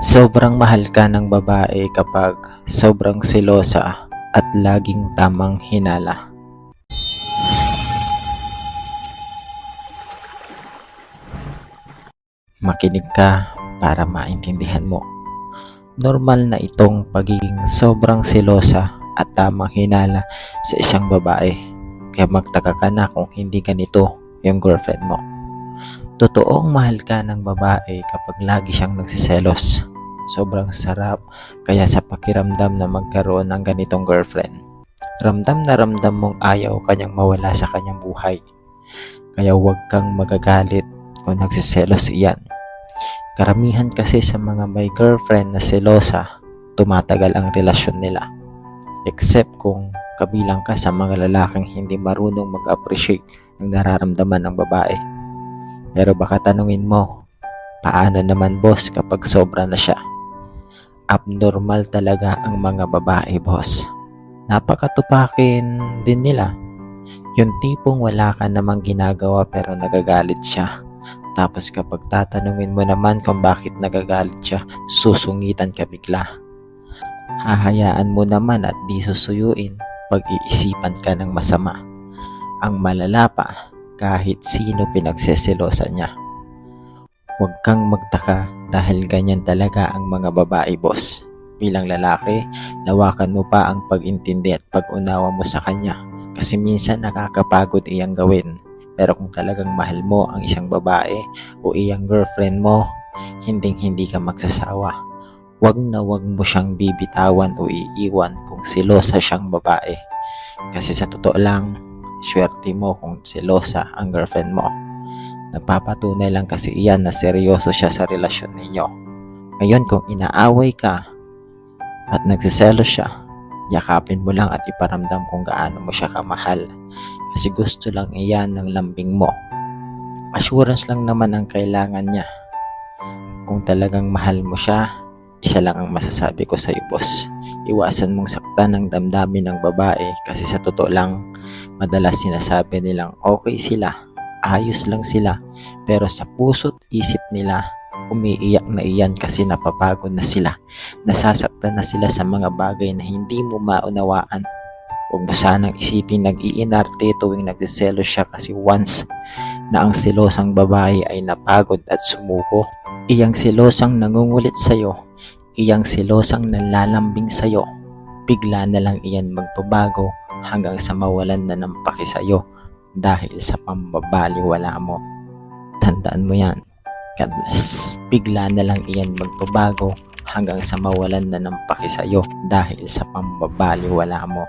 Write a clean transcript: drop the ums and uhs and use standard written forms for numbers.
Sobrang mahal ka ng babae kapag sobrang selosa at laging tamang hinala. Makinig ka para maintindihan mo. Normal na itong pagiging sobrang selosa at tamang hinala sa isang babae. Kaya magtaka ka na kung hindi ganito yung girlfriend mo. Totoong mahal ka ng babae kapag lagi siyang nagsiselos. Sobrang sarap kaya sa pakiramdam na magkaroon ng ganitong girlfriend. Ramdam na ramdam mong ayaw kanyang mawala sa kanyang buhay. Kaya huwag kang magagalit kung nagsiselos iyan. Karamihan kasi sa mga may girlfriend na selosa, tumatagal ang relasyon nila. Except kung kabilang ka sa mga lalaking hindi marunong mag-appreciate ng nararamdaman ng babae. Pero baka tanungin mo, paano naman boss kapag sobra na siya? Abnormal talaga ang mga babae boss. Napakatupakin din nila. Yung tipong wala ka namang ginagawa pero nagagalit siya. Tapos kapag tatanungin mo naman kung bakit nagagalit siya, susungitan ka bigla. Hahayaan mo naman at di susuyuin pag-iisipan ka ng masama. Ang malala pa, kahit sino pinagseselosa niya. Huwag kang magtaka dahil ganyan talaga ang mga babae boss. Bilang lalaki, lawakan mo pa ang pag-intindi at pag-unawa mo sa kanya. Kasi minsan nakakapagod iyang gawin. Pero kung talagang mahal mo ang isang babae o iyang girlfriend mo, hindi ka magsasawa. Huwag na huwag mo siyang bibitawan o iiwan kung selosa siyang babae. Kasi sa totoo lang, swerte mo kung selosa ang girlfriend mo. Nagpapatunay lang kasi iyan na seryoso siya sa relasyon ninyo. Ngayon kung inaaway ka at nagsiselos siya, yakapin mo lang at iparamdam kung gaano mo siya kamahal. Kasi gusto lang iyan ng lambing mo. Assurance lang naman ang kailangan niya. Kung talagang mahal mo siya, isa lang ang masasabi ko sa iyo boss. Iwasan mong saktan ng damdamin ng babae kasi sa totoo lang, madalas sinasabi nilang okay sila, ayos lang sila, pero sa puso't isip nila, umiiyak na iyan kasi napapagod na sila. Nasasaktan na sila sa mga bagay na hindi mo maunawaan. Huwag mo sanang isipin nag-iinarte tuwing nagsiselos siya kasi once na ang selosang babae ay napagod at sumuko, iyang selosang nangungulit sa'yo, iyang selosang nalalambing sa'yo, bigla na lang iyan magbabago hanggang sa mawalan na ng paki sa'yo dahil sa pambabaliwala mo. Tandaan mo yan. God bless. Bigla na lang iyan magbabago hanggang sa mawalan na ng paki sa'yo dahil sa pambabaliwala mo.